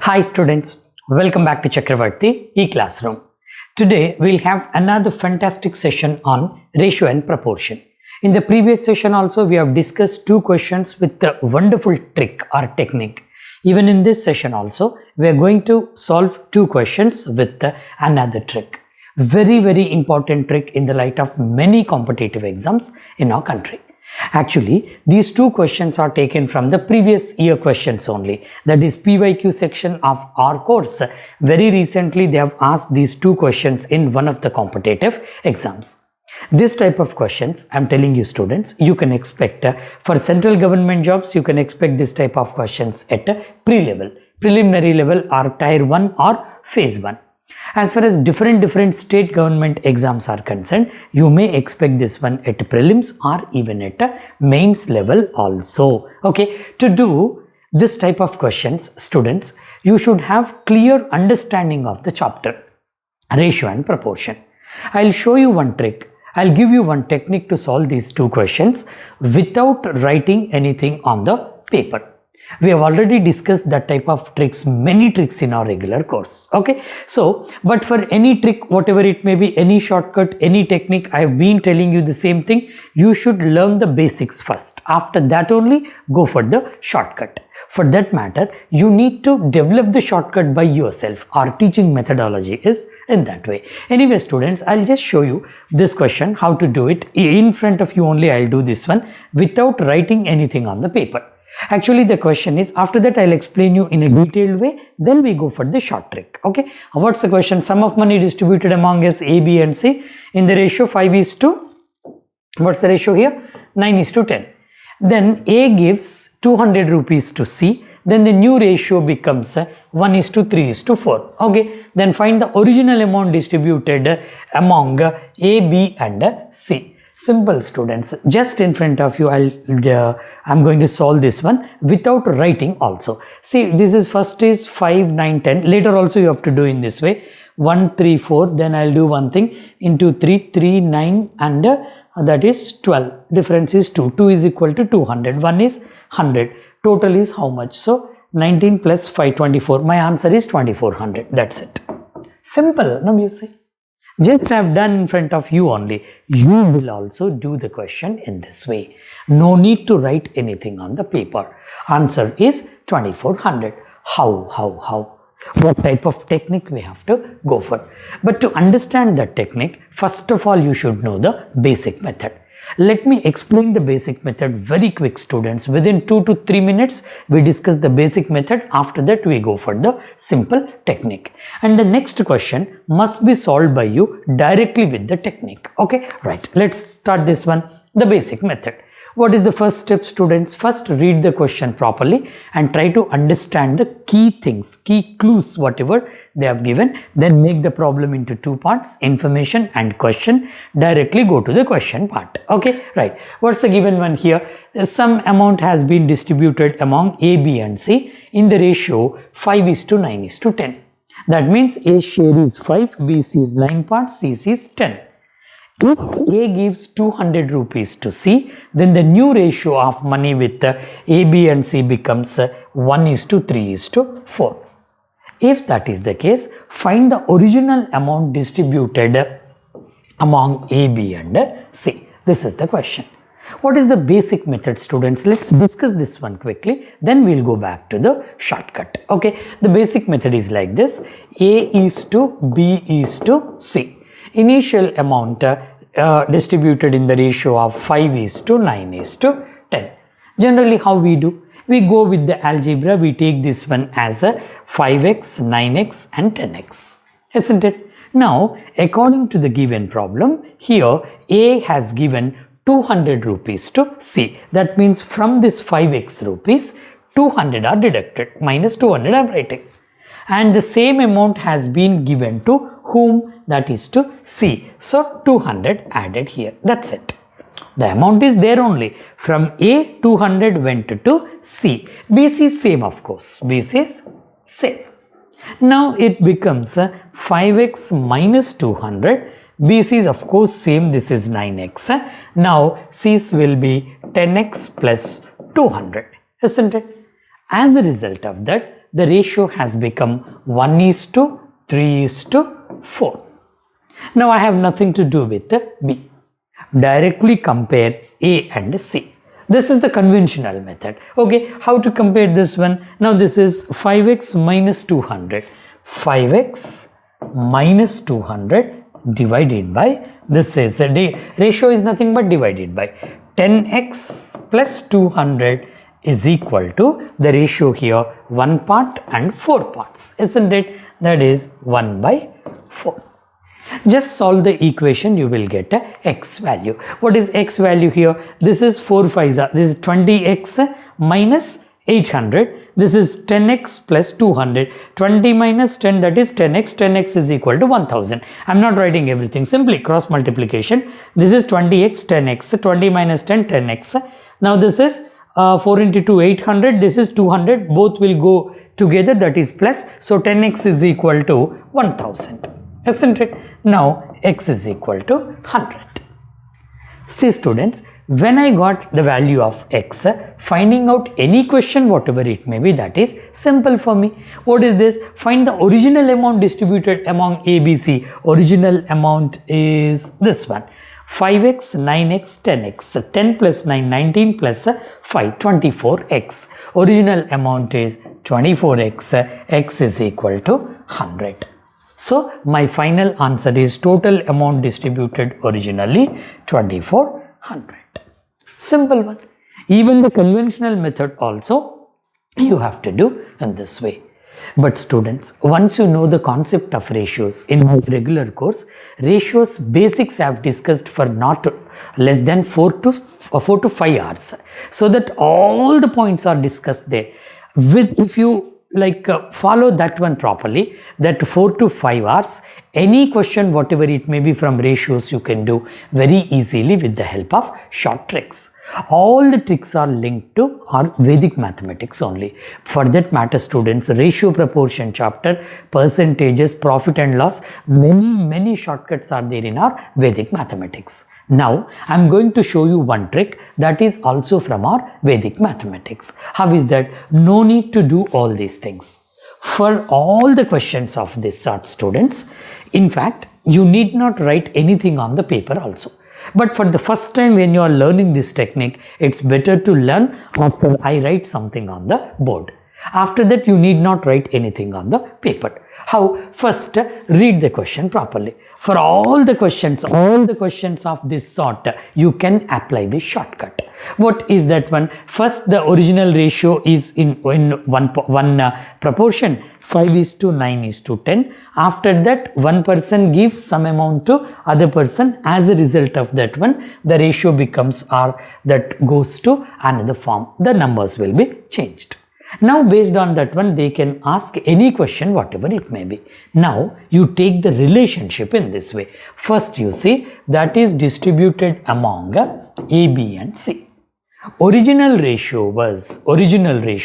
Hi students, welcome back to Chakravarthy E Classroom. Today we'll have another fantastic session on ratio and proportion. In the previous session also we have discussed two questions with the wonderful trick or technique. Even in this session also we are going to solve two questions with another trick. Very important trick in the light of many competitive exams in our country. Actually, these two questions are taken from the previous year questions only. That is PYQ section of our course. Very recently, they have asked these two questions in one of the competitive exams. This type of questions, I am telling you students, you can expect for central government jobs, you can expect this type of questions at a pre-level, preliminary level or tier 1 or phase 1. As far as different state government exams are concerned, you may expect this one at prelims or even at a mains level also. Okay, to do this type of questions, students, you should have clear understanding of the chapter, ratio and proportion. I'll show you one trick. I'll give you one technique to solve these two questions without writing anything on the paper. We have already discussed that type of tricks, many tricks in our regular course. Okay, so but for any trick, whatever it may be, any shortcut, any technique, I have been telling you the same thing. You should learn the basics first. After that only go for the shortcut. For that matter, you need to develop the shortcut by yourself. Our teaching methodology is in that way. Anyway, students, I'll just show you this question, how to do it. In front of you only I'll do this one without writing anything on the paper. Actually, the question is, after that I'll explain you in a detailed way, then we go for the short trick. Okay, what's the question? Sum of money distributed among us A, B and C in the ratio 5:, what's the ratio here? 9:10. Then A gives 200 rupees to C, then the new ratio becomes 1:3:4. Okay, then find the original amount distributed among A, B and C. Simple, students, just in front of you I'm going to solve this one without writing also. See, this is first is 5, 9, 10. Later also you have to do in this way. 1, 3, 4. Then I'll do one thing into 3, 3, 9 and that is 12. Difference is 2. 2 is equal to 200. 1 is 100. Total is how much? So 19 plus 5, 24. My answer is 2400. That's it. Simple. Now you see. Just I have done in front of you only. You will also do the question in this way. No need to write anything on the paper. Answer is 2400. How? What type of technique we have to go for? But to understand that technique, first of all you should know the basic method. Let me explain the basic method very quick, students. Within 2 to 3 minutes, we discuss the basic method. After that, we go for the simple technique. And the next question must be solved by you directly with the technique. Okay, right. Let's start this one, the basic method. What is the first step, students? First, read the question properly and try to understand the key things, key clues, whatever they have given. Then make the problem into two parts, information and question. Directly go to the question part. Okay, right. What's the given one here? Some amount has been distributed among A, B and C in the ratio 5:9:10. That means A share is 5, B is 9 parts, C is 10. If A gives 200 rupees to C, then the new ratio of money with A, B and C becomes 1:3:4. If that is the case, find the original amount distributed among A, B and C. This is the question. What is the basic method, students? Let's discuss this one quickly. Then we'll go back to the shortcut. Okay, the basic method is like this. A::B::C. Initial amount distributed in the ratio of 5:9:10. Generally, how we do? We go with the algebra. We take this one as a 5x, 9x and 10x. Isn't it? Now, according to the given problem, here A has given 200 rupees to C. That means from this 5x rupees, 200 are deducted. Minus 200 I am writing. And the same amount has been given to whom? That is to C. So 200 added here. That's it. The amount is there only. From A, 200 went to C. BC is same, of course. BC is same. Now it becomes 5x minus 200. BC is of course same. This is 9x. Now C's will be 10x plus 200. Isn't it? As a result of that, the ratio has become 1:3:4. Now I have nothing to do with the B. Directly compare A and C. This is the conventional method. Okay, how to compare this one? Now this is 5x minus 200. 5x minus 200 divided by, this is the ratio is nothing but divided by 10x plus 200 is equal to the ratio here 1 part and 4 parts, isn't it? That is 1/4. Just solve the equation, you will get a x value. What is x value here? This is 4 5s, this is 20x minus 800. This is 10x plus 200. 20 minus 10, that is 10x. 10x is equal to 1000. I am not writing everything, simply cross multiplication. This is 20x, 10x. 20 minus 10, 10x. Now this is 4 into 2, 800. This is 200. Both will go together, that is plus. So 10x is equal to 1000. Isn't it? Now x is equal to 100. See students, when I got the value of x, finding out any question whatever it may be, that is simple for me. What is this? Find the original amount distributed among A, B, C. Original amount is this one. 5x, 9x, 10x. 10 plus 9, 19 plus 5, 24x. Original amount is 24x. X is equal to 100. So my final answer is total amount distributed originally 2400. Simple one. Even the conventional method also you have to do in this way. But students, once you know the concept of ratios in my regular course, ratios basics I have discussed for not less than 4 to 5 hours. So that all the points are discussed there. If you follow that one properly, that 4 to 5 hours, any question whatever it may be from ratios you can do very easily with the help of short tricks. All the tricks are linked to our Vedic mathematics only. For that matter students, ratio proportion chapter, percentages, profit and loss, many shortcuts are there in our Vedic mathematics. Now I am going to show you one trick that is also from our Vedic mathematics. How is that? No need to do all these things. For all the questions of this sort students, in fact, you need not write anything on the paper also. But for the first time when you are learning this technique, it's better to learn after I write something on the board. After that, you need not write anything on the paper. How? First, read the question properly. For all the questions of this sort, you can apply this shortcut. What is that one? First, the original ratio is in one proportion, 5:9:10. After that, one person gives some amount to other person. As a result of that one, the ratio becomes that goes to another form. The numbers will be changed. Now based on that one, they can ask any question whatever it may be. Now you take the relationship in this way. First you see that is distributed among A, B and C. Original ratio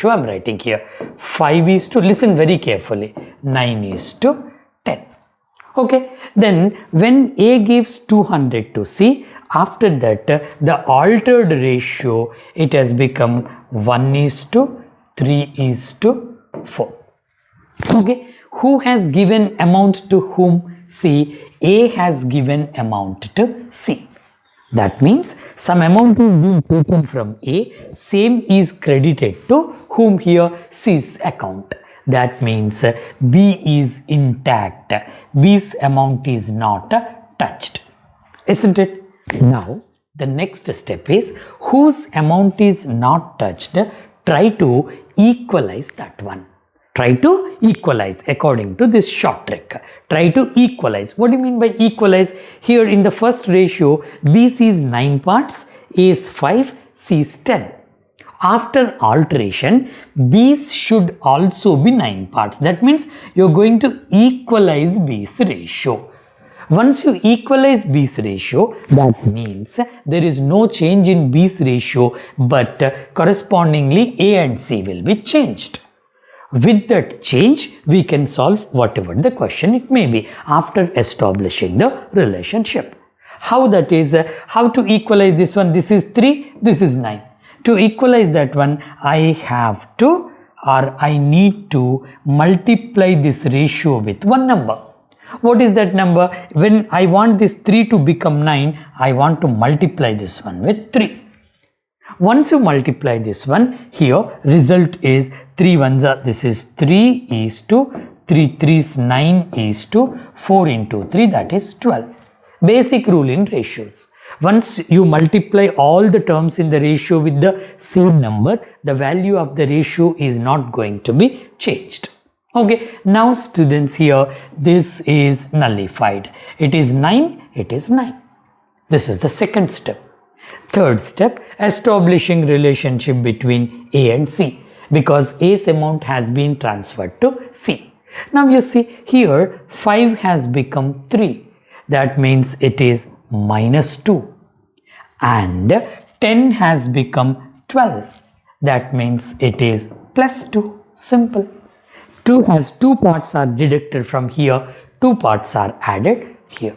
I am writing here 5:, listen very carefully, 9:10. Okay, then when A gives 200 to C, after that the altered ratio, it has become 1:3:4. Okay, who has given amount to whom? C. A has given amount to C. That means some amount is being taken from A, same is credited to whom here? C's account. That means B is intact. B's amount is not touched. Isn't it? Now the next step is whose amount is not touched, try to equalize that one. Try to equalize according to this short trick. Try to equalize. What do you mean by equalize? Here in the first ratio, B is 9 parts, A is 5, C is 10. After alteration, B's should also be 9 parts. That means you're going to equalize B's ratio. Once you equalize B's ratio, that means there is no change in B's ratio, but correspondingly A and C will be changed. With that change, we can solve whatever the question it may be after establishing the relationship. How that is, how to equalize this one? This is 3, this is 9. To equalize that one, I have to or I need to multiply this ratio with one number. What is that number? When I want this 3 to become 9, I want to multiply this one with 3. Once you multiply this one, here result is 3 ones are, this is 3 is to 3 3's 9 is to 4 into 3, that is 12. Basic rule in ratios. Once you multiply all the terms in the ratio with the same number, the value of the ratio is not going to be changed. Okay, now students, here this is nullified. It is 9, it is 9. This is the second step. Third step, establishing relationship between A and C, because A's amount has been transferred to C. Now you see here 5 has become 3. That means it is minus 2. And 10 has become 12. That means it is plus 2. Simple. 2 has 2 parts are deducted from here. 2 parts are added here.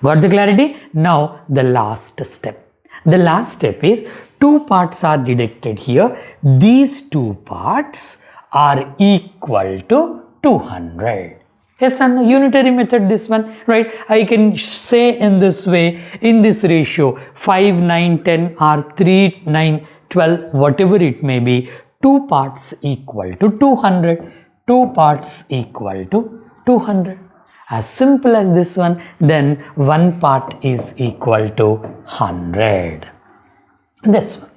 Got the clarity? Now the last step. The last step is 2 parts are deducted here. These 2 parts are equal to 200. Yes, and unitary method this one, right? I can say in this way, in this ratio, 5, 9, 10 or 3, 9, 12, whatever it may be, 2 parts equal to 200. 2 parts equal to 200. As simple as this one, then 1 part is equal to 100. This one.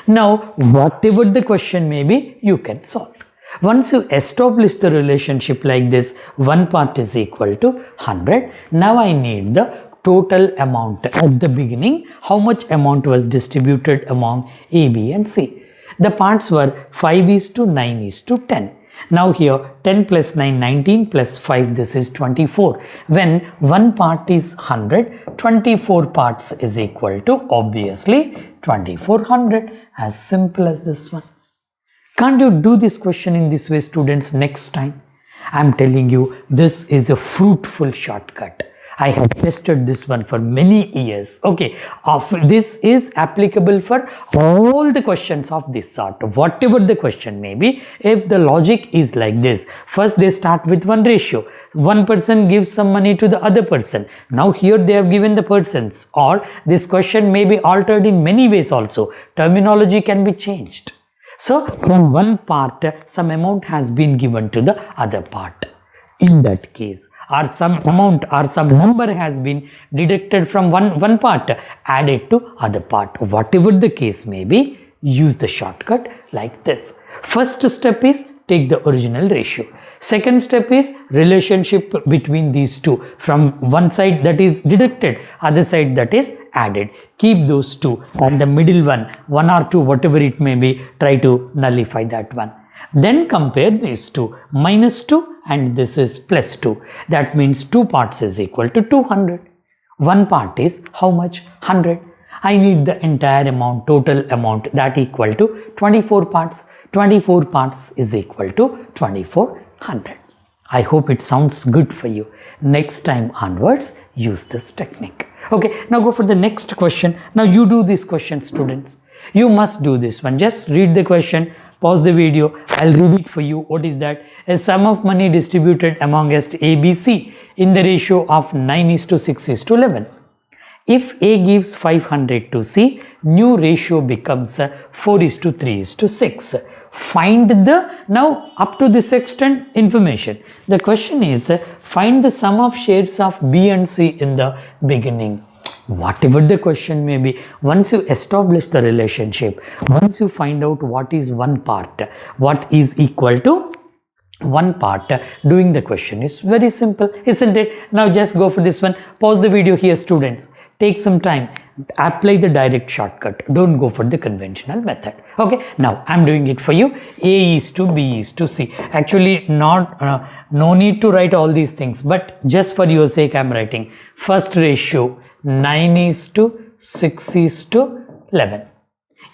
Now, whatever the question may be, you can solve. Once you establish the relationship like this, 1 part is equal to 100. Now I need the total amount at the beginning. How much amount was distributed among A, B and C? The parts were 5 is to 9 is to 10. Now here 10 plus 9, 19 plus 5, this is 24. When 1 part is 100, 24 parts is equal to obviously 2400. As simple as this one. Can't you do this question in this way, students, next time? I am telling you, this is a fruitful shortcut. I have tested this one for many years. Okay, this is applicable for all the questions of this sort, whatever the question may be. If the logic is like this, first they start with one ratio. One person gives some money to the other person. Now here they have given the persons, or this question may be altered in many ways also. Terminology can be changed. So from one part, some amount has been given to the other part. In that case, or some amount or some number has been deducted from one part, added to other part. Whatever the case may be, use the shortcut like this. First step is take the original ratio. Second step is relationship between these two. From one side that is deducted, other side that is added. Keep those two, and the middle one or two, whatever it may be, try to nullify that one. Then compare these two, minus 2 and this is plus 2. That means 2 parts is equal to 200. 1 part is how much? 100. I need the entire amount, total amount, that equal to 24 parts. 24 parts is equal to 2400. I hope it sounds good for you. Next time onwards, use this technique. Okay, now go for the next question. Now you do this question, students. You must do this one. Just read the question, pause the video, I'll read it for you. What is that? A sum of money distributed amongst A, B, C in the ratio of 9 is to 6 is to 11. If A gives 500 to C, new ratio becomes 4 is to 3 is to 6. Find the, now up to this extent information. The question is, find the sum of shares of B and C in the beginning. Whatever the question may be, once you establish the relationship, once you find out what is one part, what is equal to one part, doing the question is very simple, isn't it? Now just go for this one. Pause the video here, students. Take some time. Apply the direct shortcut. Don't go for the conventional method. Okay. Now I'm doing it for you. A is to B is to C. Actually, no need to write all these things, but just for your sake, I'm writing first ratio 9 is to 6 is to 11.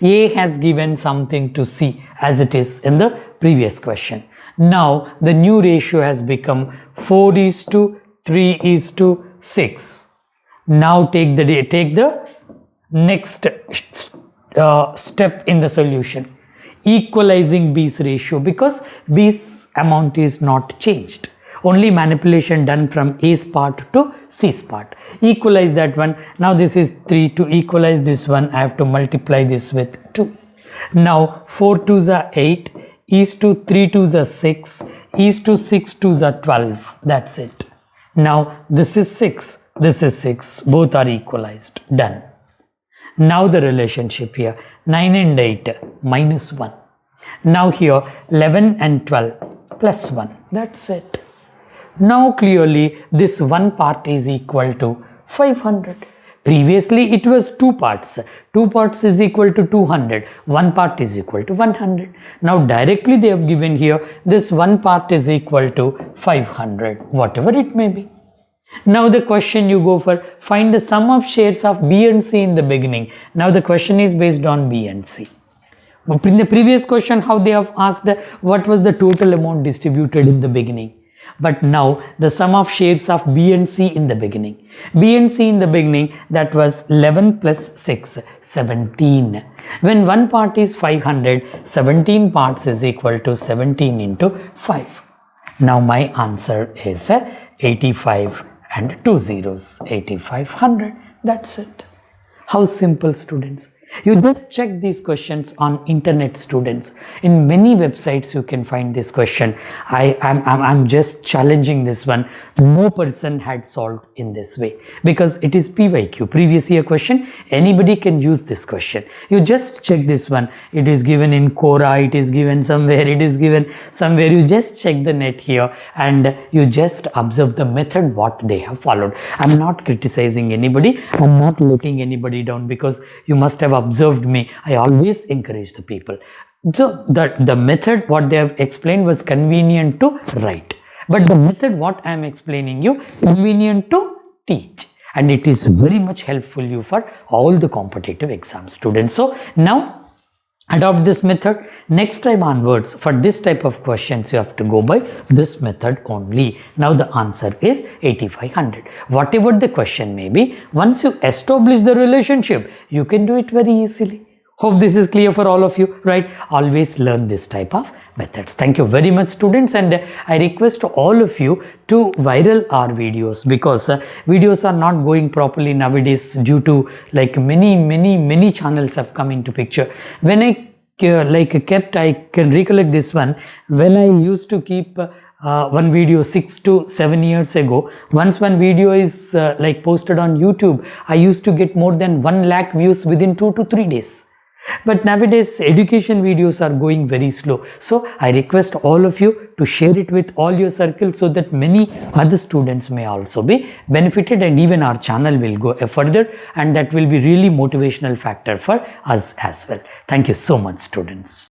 A has given something to C as it is in the previous question. Now the new ratio has become 4 is to 3 is to 6. Now take the next step in the solution. equalizing B's ratio because B's amount is not changed. Only manipulation done from A's part to C's part. Equalize that one. Now this is 3. To equalize this one, I have to multiply this with 2. Now 4 2s are 8, is to 3 2s are 6, is to 6 2s are 12. That's it. Now this is 6, this is 6. Both are equalized. Done. Now the relationship here, 9 and 8 minus 1. Now here 11 and 12 plus 1. That's it. Now clearly this one part is equal to 500. Previously it was 2 parts. 2 parts is equal to 200. 1 part is equal to 100. Now directly they have given here this one part is equal to 500, whatever it may be. Now the question you go for, find the sum of shares of B and C in the beginning. Now the question is based on B and C. In the previous question, how they have asked what was the total amount distributed in the beginning. But now the sum of shares of B and C in the beginning. B and C in the beginning, that was 11 plus 6, 17. When one part is 500, 17 parts is equal to 17 into 5. Now my answer is 85 and 2 zeros, 8500. That's it. How simple, students. You just check these questions on internet, students. In many websites you can find this question. I'm just challenging this one. No person had solved in this way because it is PYQ, previous year question. Anybody can use this question. You just check this one. It is given in Quora, it is given somewhere, it is given somewhere. You just check the net here and you just observe the method what they have followed. I'm not criticizing anybody. I'm not letting anybody down because you must have observed me. I always encourage the people. So the method what they have explained was convenient to write. But the method what I am explaining you, convenient to teach. And it is very much helpful you for all the competitive exams, students. So now adopt this method. Next time onwards, for this type of questions, you have to go by this method only. Now the answer is 8500. Whatever the question may be, once you establish the relationship, you can do it very easily. Hope this is clear for all of you, right? Always learn this type of methods. Thank you very much, students, and I request all of you to viral our videos because videos are not going properly nowadays due to like many channels have come into picture. When I I can recollect this one, when I used to keep one video 6 to 7 years ago. Once one video is posted on YouTube, I used to get more than 1 lakh views within 2 to 3 days. But nowadays education videos are going very slow. So I request all of you to share it with all your circles so that many other students may also be benefited, and even our channel will go further, and that will be really motivational factor for us as well. Thank you so much, students.